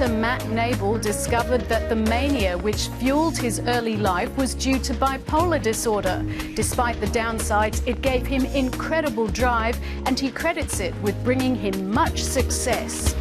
actor Matt Nable discovered that the mania which fueled his early life was due to bipolar disorder. Despite the downsides, it gave him incredible drive, and he credits it with bringing him much success.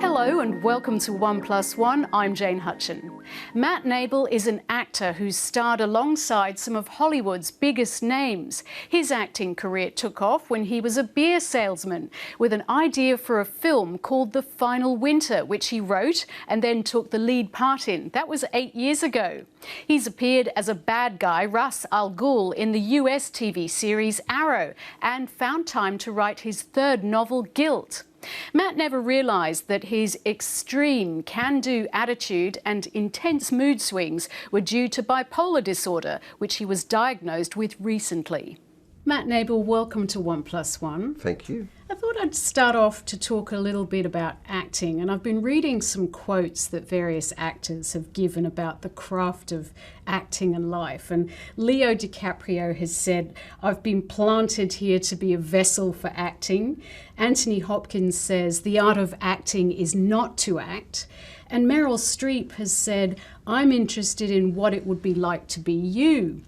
Hello and welcome to 1+1. I'm Jane Hutchin. Matt Nable is an actor who's starred alongside some of Hollywood's biggest names. His acting career took off when he was a beer salesman with an idea for a film called The Final Winter, which he wrote and then took the lead part in. That was 8 years ago. He's appeared as a bad guy, Ra's al Ghul, in the US TV series Arrow, and found time to write his third novel, Guilt. Matt never realised that his extreme can-do attitude and intense mood swings were due to bipolar disorder, which he was diagnosed with recently. Matt Nable, welcome to 1+1. Thank you. I thought I'd start off to talk a little bit about acting, and I've been reading some quotes that various actors have given about the craft of acting and life. And Leo DiCaprio has said, "I've been planted here to be a vessel for acting." Anthony Hopkins says, "The art of acting is not to act." And Meryl Streep has said, "I'm interested in what it would be like to be you."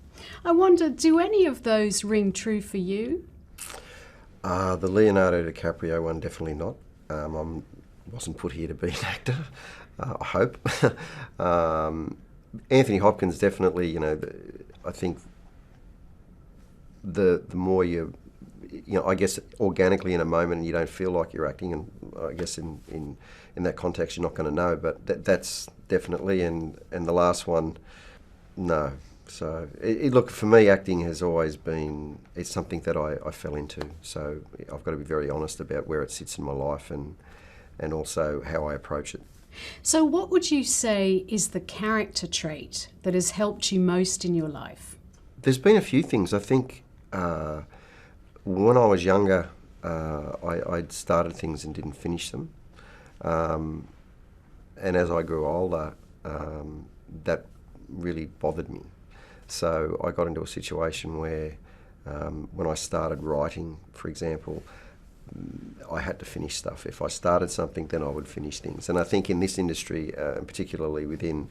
I wonder, do any of those ring true for you? The Leonardo DiCaprio one, definitely not. I wasn't put here to be an actor, I hope. Anthony Hopkins, definitely, I think the more I guess organically in a moment and you don't feel like you're acting, and I guess in that context you're not going to know, but that's definitely, and the last one, no. So, look, for me, acting has always been, it's something that I fell into. So I've got to be very honest about where it sits in my life and also how I approach it. So what would you say is the character trait that has helped you most in your life? There's been a few things. I think when I was younger, I'd started things and didn't finish them. And as I grew older, that really bothered me. So I got into a situation where when I started writing, for example, I had to finish stuff. If I started something, then I would finish things. And I think in this industry, particularly within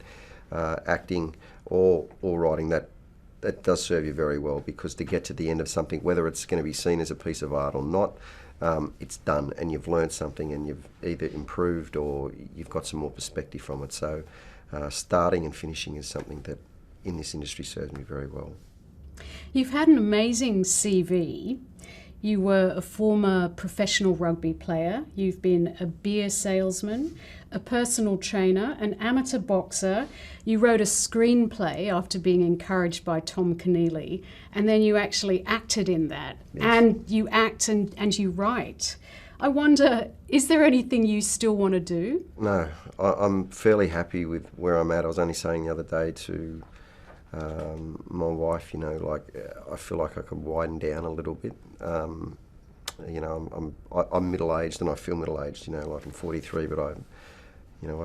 acting or writing, that does serve you very well, because to get to the end of something, whether it's going to be seen as a piece of art or not, it's done and you've learned something and you've either improved or you've got some more perspective from it. So starting and finishing is something that in this industry serves me very well. You've had an amazing CV. You were a former professional rugby player. You've been a beer salesman, a personal trainer, an amateur boxer. You wrote a screenplay after being encouraged by Tom Keneally, and then you actually acted in that. Yes. And you act and you write. I wonder, is there anything you still want to do? No, I'm fairly happy with where I'm at. I was only saying the other day to my wife, I feel like I could widen down a little bit. I'm middle-aged and I feel middle-aged, like I'm 43, but I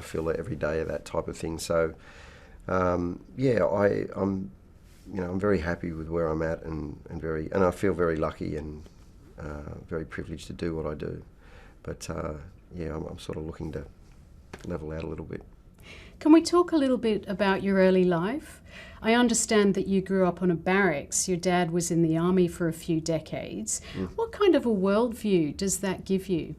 feel that every day of that type of thing. So, I'm very happy with where I'm at and I feel very lucky and very privileged to do what I do. But, I'm sort of looking to level out a little bit. Can we talk a little bit about your early life? I understand that you grew up on a barracks. Your dad was in the army for a few decades. What kind of a worldview does that give you?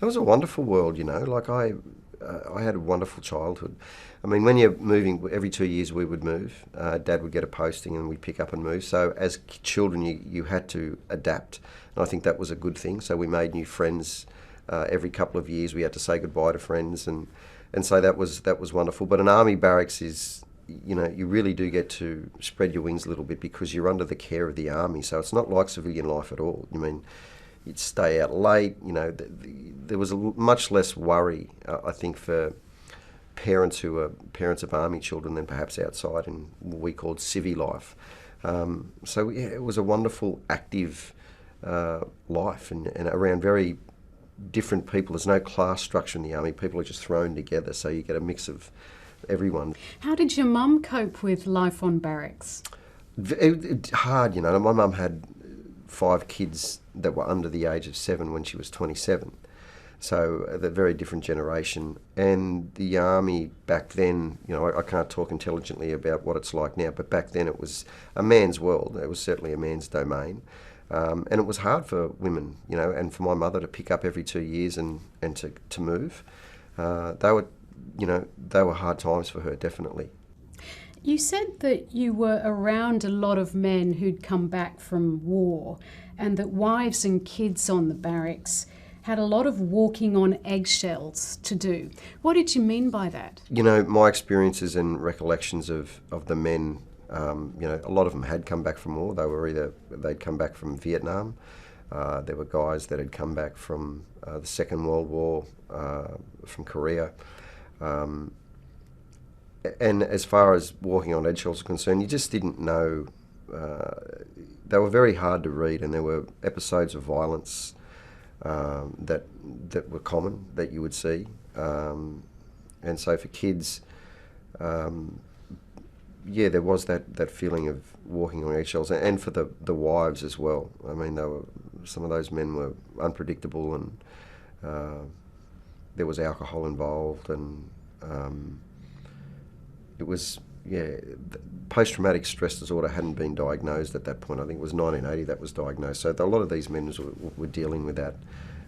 That was a wonderful world, I had a wonderful childhood. I mean, when you're moving, every 2 years we would move. Dad would get a posting and we'd pick up and move. So as children, you had to adapt. And I think that was a good thing. So we made new friends. Every couple of years we had to say goodbye to friends, and so that was wonderful. But an army barracks is, you really do get to spread your wings a little bit because you're under the care of the army. So it's not like civilian life at all. You'd stay out late. There was much less worry, I think, for parents who are parents of army children than perhaps outside in what we called civvy life. So yeah, it was a wonderful, active life and around very different people. There's no class structure in the army. People are just thrown together, so you get a mix of everyone. How did your mum cope with life on barracks? Hard, you know. My mum had 5 kids that were under the age of 7 when she was 27. So a very different generation. And the army back then, you know, I can't talk intelligently about what it's like now, but back then it was a man's world. It was certainly a man's domain. And it was hard for women, you know, and for my mother to pick up every 2 years and to move. They were hard times for her, definitely. You said that you were around a lot of men who'd come back from war, and that wives and kids on the barracks had a lot of walking on eggshells to do. What did you mean by that? You know, my experiences and recollections of the men, you know, a lot of them had come back from war. They'd come back from Vietnam. There were guys that had come back from the Second World War, from Korea. And as far as walking on eggshells are concerned, you just didn't know. They were very hard to read, and there were episodes of violence that were common that you would see. And so for kids, there was that feeling of walking on eggshells, and for the wives as well. I mean, some of those men were unpredictable, and there was alcohol involved, and it was, post-traumatic stress disorder hadn't been diagnosed at that point. I think it was 1980 that was diagnosed. So a lot of these men were dealing with that,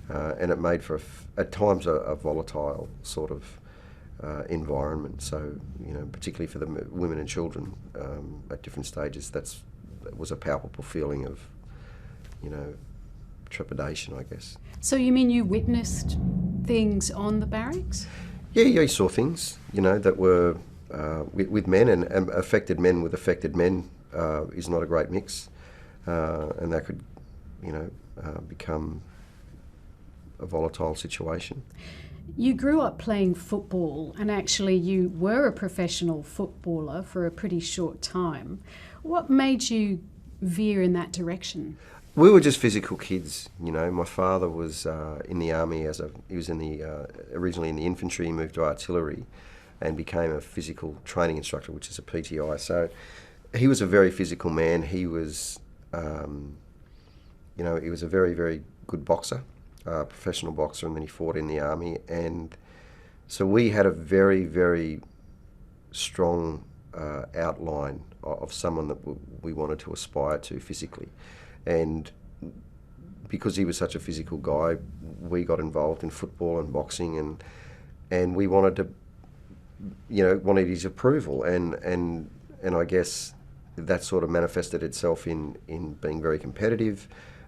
and it made for, at times, a volatile sort of environment. So, you know, particularly for the women and children at different stages, that was a palpable feeling of, you know, trepidation, I guess. So you mean you witnessed things on the barracks? Yeah, you saw things, you know, that were with men, and affected men with affected men is not a great mix, and that could, you know, become a volatile situation. You grew up playing football, and actually you were a professional footballer for a pretty short time. What made you veer in that direction? We were just physical kids, you know. My father was in the army he was originally in the infantry. He moved to artillery and became a physical training instructor, which is a PTI. So he was a very physical man. He was, you know, he was a very, very good boxer, professional boxer, and then he fought in the army. And so we had a very, very strong outline of someone that we wanted to aspire to physically. And because he was such a physical guy, we got involved in football and boxing, and we wanted to, you know, wanted his approval, and I guess that sort of manifested itself in being very competitive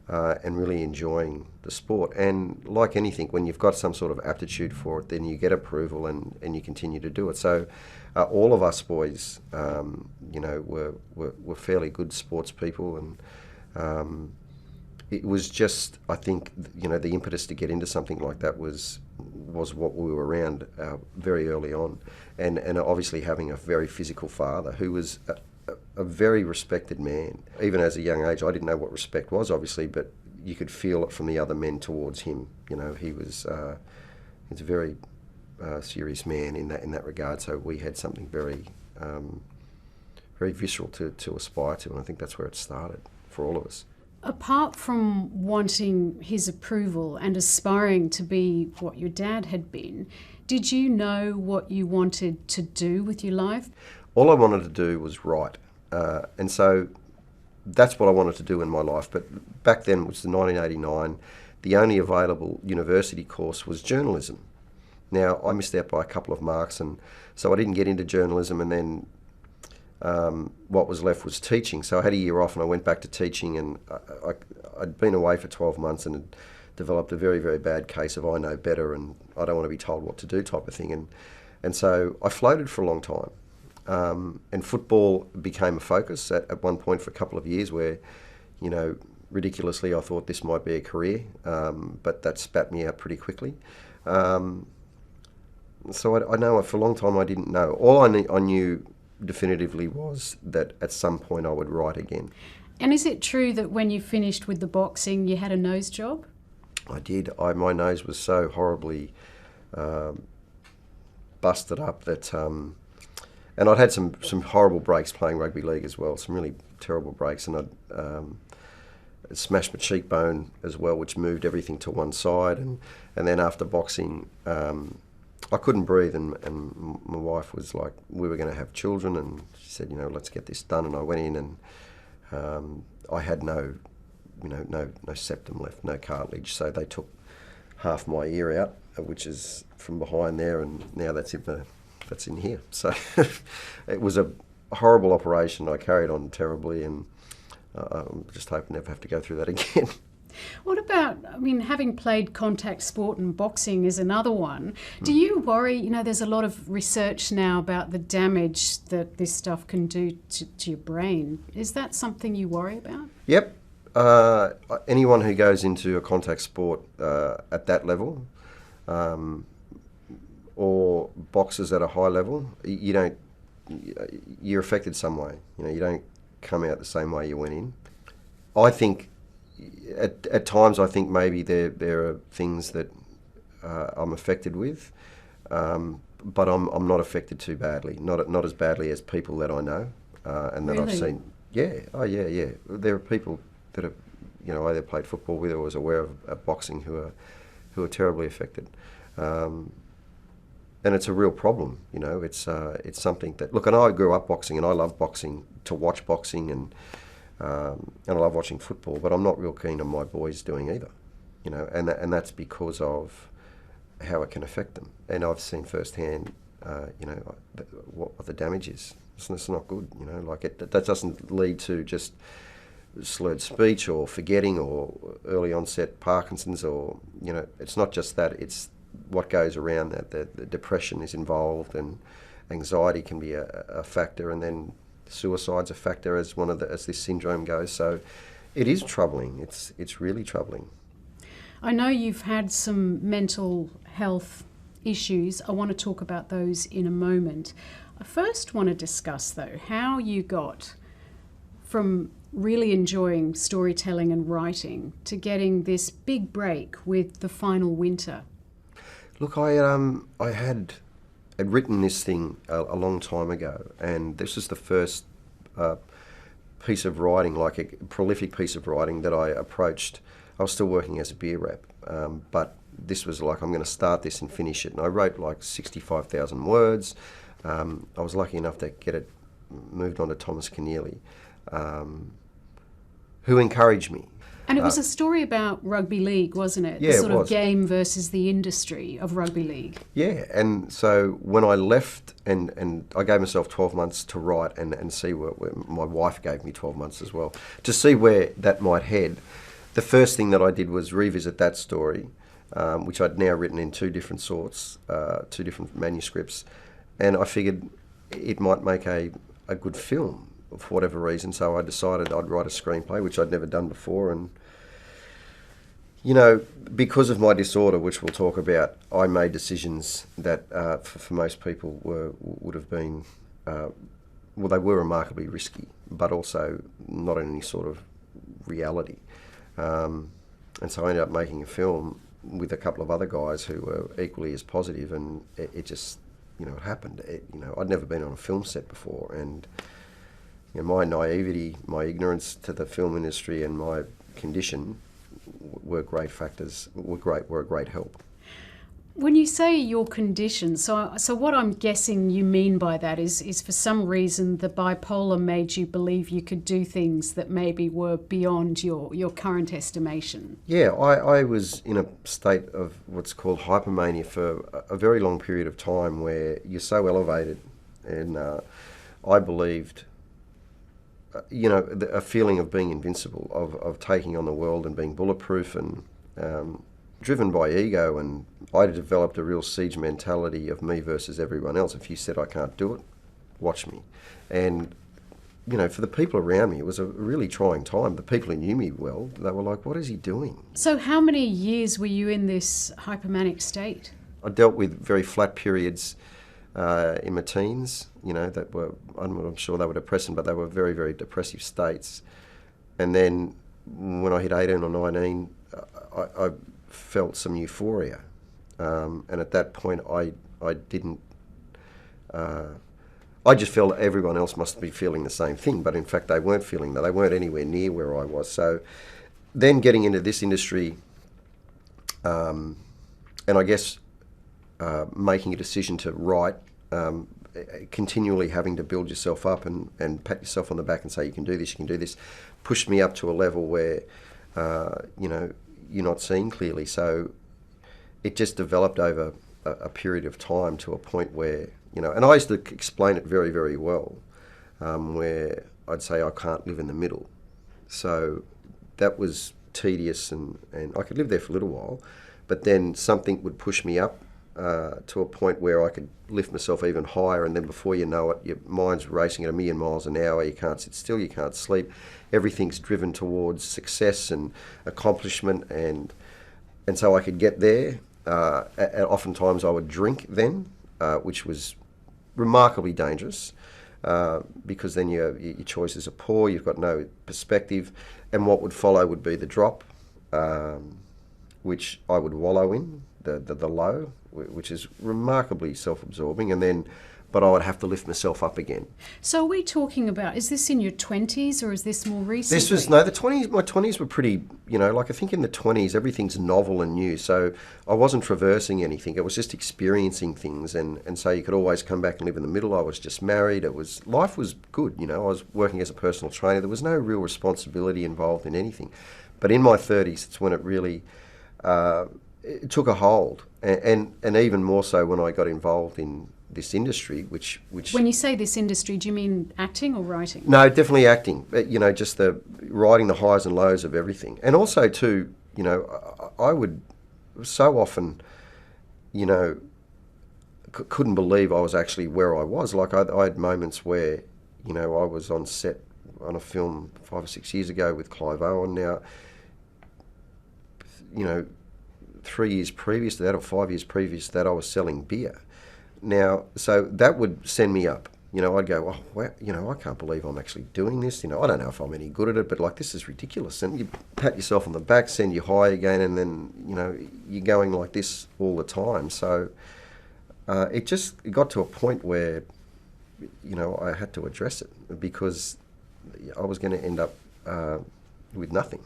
and really enjoying the sport. And like anything, when you've got some sort of aptitude for it, then you get approval and you continue to do it. So all of us boys, you know, were fairly good sports people, and it was just, I think, you know, the impetus to get into something like that was what we were around very early on, and obviously having a very physical father who was a very respected man. Even as a young age, I didn't know what respect was, obviously, but you could feel it from the other men towards him. You know, he's a very serious man in that regard. So we had something very very visceral to aspire to, and I think that's where it started for all of us. Apart from wanting his approval and aspiring to be what your dad had been, did you know what you wanted to do with your life? All I wanted to do was write, and so that's what I wanted to do in my life. But back then, which was 1989, the only available university course was journalism. Now, I missed out by a couple of marks, and so I didn't get into journalism, and then what was left was teaching. So I had a year off and I went back to teaching, and I'd been away for 12 months and had developed a very, very bad case of I know better and I don't want to be told what to do type of thing. And so I floated for a long time. And football became a focus at one point for a couple of years where, you know, ridiculously I thought this might be a career, but that spat me out pretty quickly. So I know for a long time I didn't know. All I knew definitively was that at some point I would write again. And is it true that when you finished with the boxing you had a nose job? I did. My nose was so horribly busted up that, and I'd had some horrible breaks playing rugby league as well, some really terrible breaks, and I'd smashed my cheekbone as well, which moved everything to one side, and then after boxing, I couldn't breathe, and my wife was like, we were going to have children, and she said, let's get this done, and I went in, and I had no septum left, no cartilage, so they took half my ear out, which is from behind there, and now that's in here. So it was a horrible operation. I carried on terribly, and I'm just hoping never have to go through that again. What about, having played contact sport and boxing is another one. Do you worry, there's a lot of research now about the damage that this stuff can do to your brain. Is that something you worry about? Yep. Anyone who goes into a contact sport at that level, or boxers at a high level, you're affected some way. You don't come out the same way you went in. I think at times maybe there are things that I'm affected with, but I'm not affected too badly. Not as badly as people that I know and that I've seen. Yeah. Oh yeah. There are people that have either played football with or was aware of boxing who are terribly affected. And it's a real problem, It's something that, look, and I grew up boxing, and I love boxing, to watch boxing, and I love watching football, but I'm not real keen on my boys doing either, and that's because of how it can affect them. And I've seen firsthand, what the damage is. It's not good, that doesn't lead to just slurred speech or forgetting or early onset Parkinson's, or, it's not just that, it's what goes around that. The depression is involved, and anxiety can be a factor, and then suicide's a factor as as this syndrome goes. So it is troubling. It's really troubling. I know you've had some mental health issues. I want to talk about those in a moment. I first want to discuss, though, how you got from really enjoying storytelling and writing to getting this big break with The Final Winter. Look, I had written this thing a long time ago, and this was the first piece of writing, like a prolific piece of writing that I approached. I was still working as a beer rep, but this was like, I'm going to start this and finish it. And I wrote like 65,000 words. I was lucky enough to get it moved on to Thomas Keneally, who encouraged me. And it was a story about rugby league, wasn't it? Yeah, the sort of game versus the industry of rugby league. Yeah, and so when I left, and I gave myself 12 months to write and see where my wife gave me 12 months as well, to see where that might head. The first thing that I did was revisit that story, which I'd now written in two different manuscripts, and I figured it might make a good film for whatever reason. So I decided I'd write a screenplay, which I'd never done before, and because of my disorder, which we'll talk about, I made decisions that for most people would have been, they were remarkably risky, but also not in any sort of reality. And so I ended up making a film with a couple of other guys who were equally as positive, and it just, it happened. I'd never been on a film set before, and my naivety, my ignorance to the film industry, and my condition were great factors, were a great help. When you say your condition, so what I'm guessing you mean by that is for some reason the bipolar made you believe you could do things that maybe were beyond your current estimation. Yeah, I was in a state of what's called hypomania for a very long period of time, where you're so elevated, and I believed a feeling of being invincible, of taking on the world and being bulletproof, and driven by ego. And I developed a real siege mentality of me versus everyone else. If you said I can't do it, watch me. And for the people around me, it was a really trying time. The people who knew me well, they were like, what is he doing? So how many years were you in this hypomanic state? I dealt with very flat periods in my teens, that were, I'm sure they were depressing, but they were very, very depressive states. And then when I hit 18 or 19, I felt some euphoria. And at that point, I didn't. I just felt everyone else must be feeling the same thing, but in fact, they weren't feeling that. They weren't anywhere near where I was. So then getting into this industry, and I guess making a decision to write, continually having to build yourself up and pat yourself on the back and say, you can do this, pushed me up to a level where, you're not seeing clearly. So it just developed over a period of time to a point where, and I used to explain it very, very well, where I'd say I can't live in the middle. So that was tedious, and I could live there for a little while, but then something would push me up to a point where I could lift myself even higher, and then before you know it, your mind's racing at 1,000,000 miles an hour. You can't sit still, you can't sleep. Everything's driven towards success and accomplishment, and so I could get there. And oftentimes I would drink then, which was remarkably dangerous, because then your choices are poor, you've got no perspective, and what would follow would be the drop, which I would wallow in, the low, which is remarkably self-absorbing, but I would have to lift myself up again. So are we talking about, is this in your 20s or is this more recently? This was, no, the 20s, my 20s were pretty, I think in the 20s everything's novel and new, so I wasn't traversing anything, it was just experiencing things, and so you could always come back and live in the middle. I was just married, life was good, I was working as a personal trainer, there was no real responsibility involved in anything. But in my 30s, it's when it really it took a hold, and even more so when I got involved in this industry, which... When you say this industry, do you mean acting or writing? No, definitely acting. Just the riding the highs and lows of everything. And also too, I would so often, couldn't believe I was actually where I was. Like I had moments where, I was on set on a film 5 or 6 years ago with Clive Owen. Now, 3 years previous to that, or 5 years previous to that, I was selling beer. Now, so that would send me up. I'd go, oh, wow, I can't believe I'm actually doing this. I don't know if I'm any good at it, but this is ridiculous. And you pat yourself on the back, send you high again, and then, you're going like this all the time. So it got to a point where, I had to address it because I was going to end up with nothing.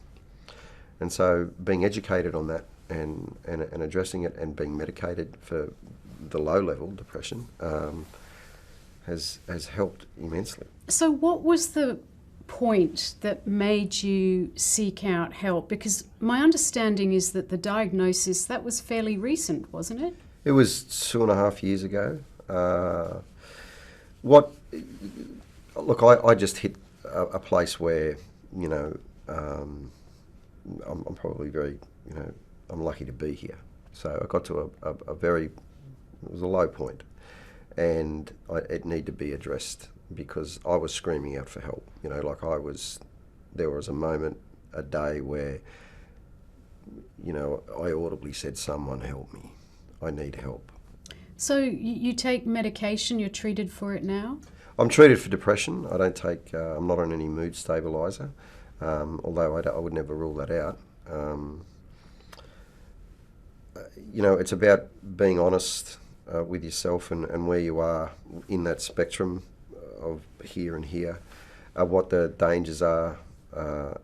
And so being educated on that and addressing it and being medicated for the low-level depression has helped immensely. So what was the point that made you seek out help? Because my understanding is that the diagnosis, that was fairly recent, wasn't it? It was 2.5 years ago. I just hit a place where, I'm probably very, I'm lucky to be here. So I got to it was a low point, and it needed to be addressed because I was screaming out for help. There was a moment, a day where, I audibly said, someone help me, I need help. So you take medication, you're treated for it now? I'm treated for depression. I don't take, I'm not on any mood stabiliser, although I would never rule that out. It's about being honest with yourself and where you are in that spectrum of here and here, what the dangers are,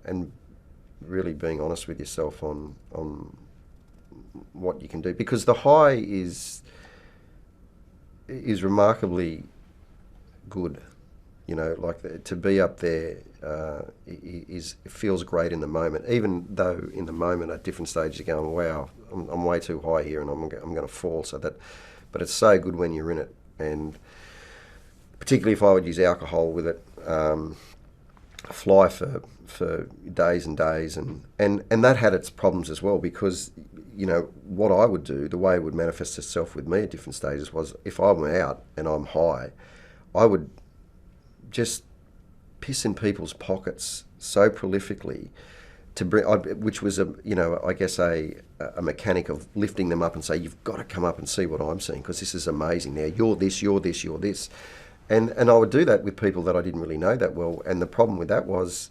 and really being honest with yourself on what you can do. Because the high is remarkably good, to be up there it feels great in the moment, even though in the moment at different stages you're going, wow, I'm way too high here and I'm going to fall. But it's so good when you're in it, and particularly if I would use alcohol with it, fly for days and days, and that had its problems as well, because what I would do, the way it would manifest itself with me at different stages was, if I went out and I'm high, I would just piss in people's pockets so prolifically to bring, which was I guess a mechanic of lifting them up and say, you've got to come up and see what I'm seeing, because this is amazing. Now you're this, you're this, you're this, and I would do that with people that I didn't really know that well. And the problem with that was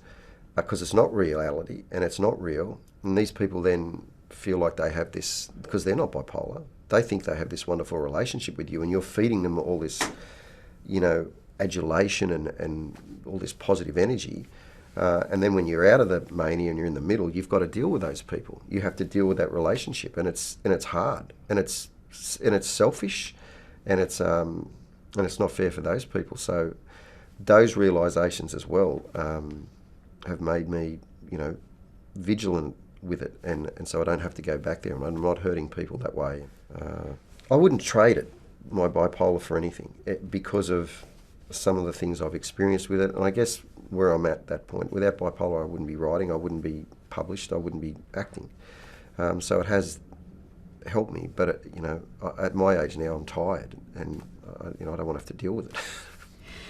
because it's not reality and it's not real, and these people then feel like they have this, because they're not bipolar, they think they have this wonderful relationship with you, and you're feeding them all this, adulation and all this positive energy. And then when you're out of the mania and you're in the middle, you've got to deal with those people. You have to deal with that relationship, and it's hard, and it's selfish, and it's not fair for those people. So those realisations as well have made me, vigilant with it, and so I don't have to go back there, and I'm not hurting people that way. I wouldn't trade it, my bipolar, for anything, because of some of the things I've experienced with it. And I guess where I'm at that point, without bipolar, I wouldn't be writing, I wouldn't be published, I wouldn't be acting. So it has helped me, but at my age now, I'm tired, and I don't want to have to deal with it.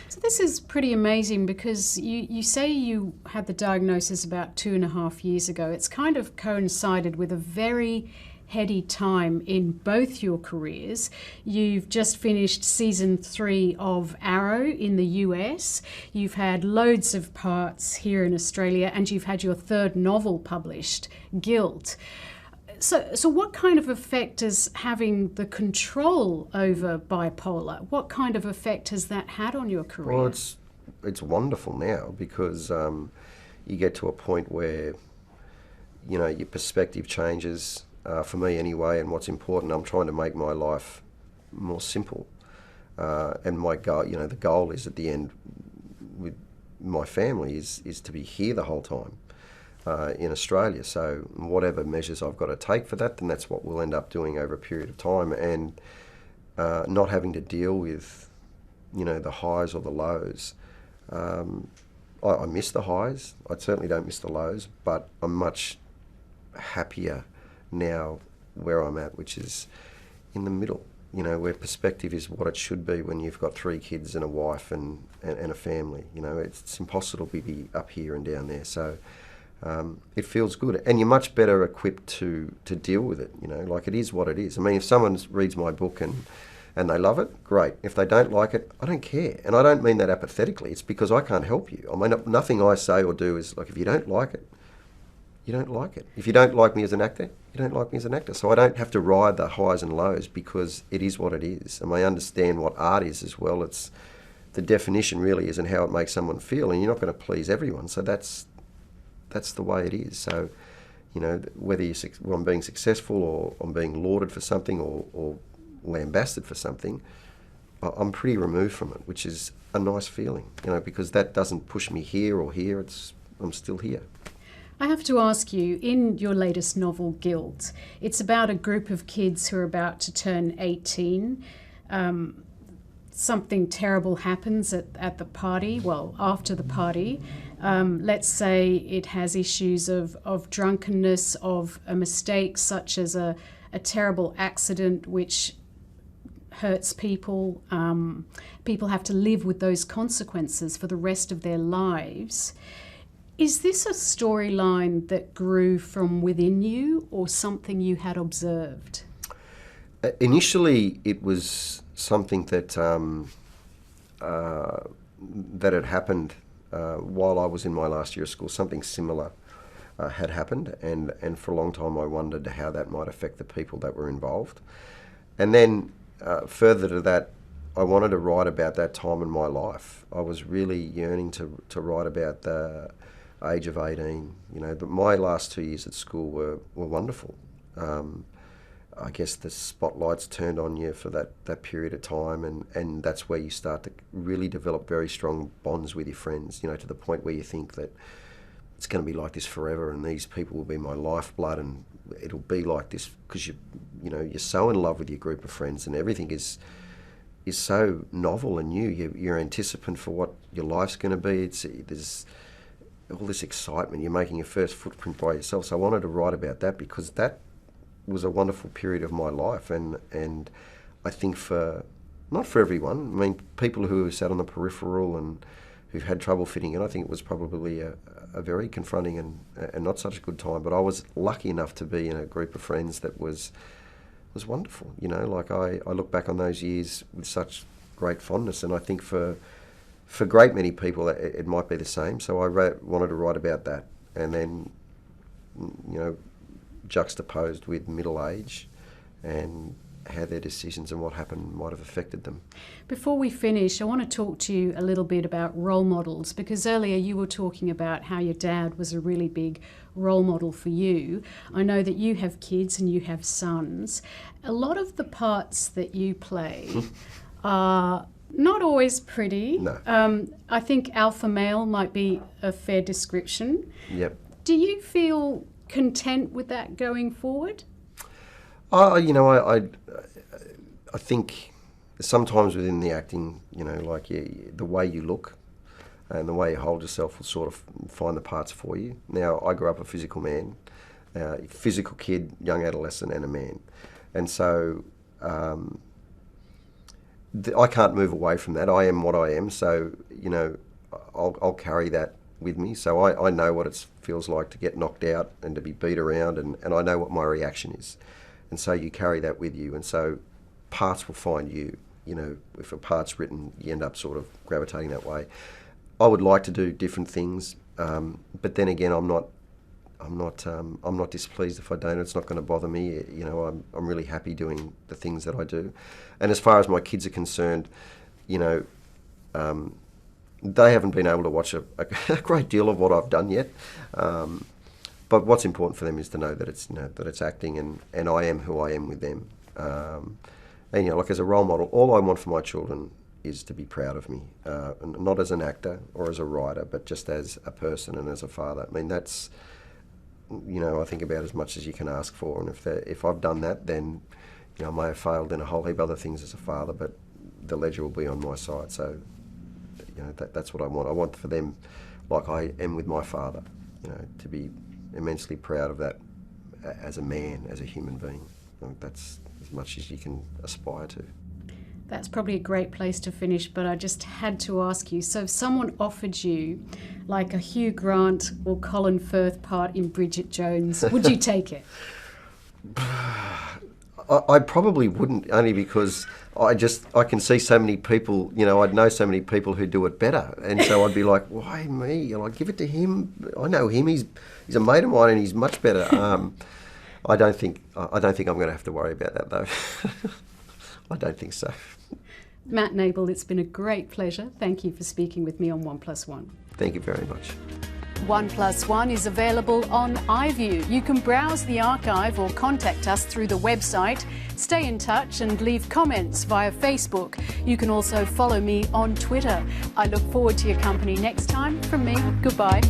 So this is pretty amazing, because you say you had the diagnosis about 2.5 years ago. It's kind of coincided with a very heady time in both your careers. You've just finished season 3 of Arrow in the US. You've had loads of parts here in Australia, and you've had your 3rd novel published, Guilt. So what kind of effect is having the control over bipolar? What kind of effect has that had on your career? Well, it's wonderful now, because you get to a point where your perspective changes, for me anyway, and what's important. I'm trying to make my life more simple, and my goal, the goal is at the end with my family is to be here the whole time. In Australia, so whatever measures I've got to take for that, then that's what we'll end up doing over a period of time, and not having to deal with, the highs or the lows. I miss the highs. I certainly don't miss the lows, but I'm much happier now where I'm at, which is in the middle. Where perspective is what it should be when you've got 3 kids and a wife and a family. It's impossible to be up here and down there. So. It feels good, and you're much better equipped to deal with it. Like, it is what it is. I mean, if someone reads my book and they love it, great. If they don't like it, I don't care, and I don't mean that apathetically. It's because I can't help you. I mean, nothing I say or do is like, if you don't like it, you don't like it. If you don't like me as an actor, you don't like me as an actor. So I don't have to ride the highs and lows, because it is what it is. And I understand what art is as well. It's the definition really isn't how it makes someone feel, and you're not going to please everyone. So that's the way it is. So, whether I'm being successful or I'm being lauded for something or lambasted for something, I'm pretty removed from it, which is a nice feeling, because that doesn't push me here or here. I'm still here. I have to ask you, in your latest novel, Guilt, it's about a group of kids who are about to turn 18. Something terrible happens at the party, after the party. Let's say it has issues of drunkenness, of a mistake such as a terrible accident which hurts people. People have to live with those consequences for the rest of their lives. Is this a storyline that grew from within you, or something you had observed? Initially, it was something that that had happened while I was in my last year of school. Something similar had happened, and for a long time I wondered how that might affect the people that were involved. And then further to that, I wanted to write about that time in my life. I was really yearning to write about the age of 18. My last 2 years at school were wonderful. I guess the spotlight's turned on you for that period of time, and that's where you start to really develop very strong bonds with your friends, to the point where you think that it's going to be like this forever, and these people will be my lifeblood, and it'll be like this because you're so in love with your group of friends, and everything is so novel and new. You're anticipant for what your life's going to be. There's all this excitement. You're making your first footprint by yourself. So I wanted to write about that, because that was a wonderful period of my life, and I think not for everyone. I mean, people who have sat on the peripheral and who've had trouble fitting in, I think it was probably a very confronting and not such a good time. But I was lucky enough to be in a group of friends that was wonderful. Like I look back on those years with such great fondness, and I think for a great many people it might be the same. So I wanted to write about that, and then juxtaposed with middle age and how their decisions and what happened might have affected them. Before we finish, I want to talk to you a little bit about role models, because earlier you were talking about how your dad was a really big role model for you. I know that you have kids and you have sons. A lot of the parts that you play are not always pretty. No. I think alpha male might be a fair description. Yep. Do you feel content with that going forward? I think sometimes within the acting, the way you look and the way you hold yourself will sort of find the parts for you. Now, I grew up a physical man, physical kid, young adolescent and a man. And so I can't move away from that. I am what I am. So, I'll carry that with me. So I know what it feels like to get knocked out and to be beat around, and I know what my reaction is. And so you carry that with you. And so parts will find you. If a part's written, you end up sort of gravitating that way. I would like to do different things, but then again, I'm not displeased if I don't. It's not going to bother me. I'm really happy doing the things that I do. And as far as my kids are concerned, they haven't been able to watch a great deal of what I've done yet. But what's important for them is to know that it's acting, and I am who I am with them. And like as a role model, all I want for my children is to be proud of me, not as an actor or as a writer, but just as a person and as a father. I mean, that's I think about as much as you can ask for. And if I've done that, then I may have failed in a whole heap of other things as a father, but the ledger will be on my side. So that's what I want. I want for them, like I am with my father, to be immensely proud of that as a man, as a human being. That's as much as you can aspire to. That's probably a great place to finish, but I just had to ask you, so if someone offered you like a Hugh Grant or Colin Firth part in Bridget Jones, would you take it? I probably wouldn't, only because I can see so many people, I'd know so many people who do it better. And so I'd be like, why me? I'd give it to him. I know him. He's a mate of mine and he's much better. I don't think I'm going to have to worry about that, though. I don't think so. Matt Nable, it's been a great pleasure. Thank you for speaking with me on 1+1. Thank you very much. 1+1 is available on iView. You can browse the archive or contact us through the website. Stay in touch and leave comments via Facebook. You can also follow me on Twitter. I look forward to your company next time. From me, goodbye.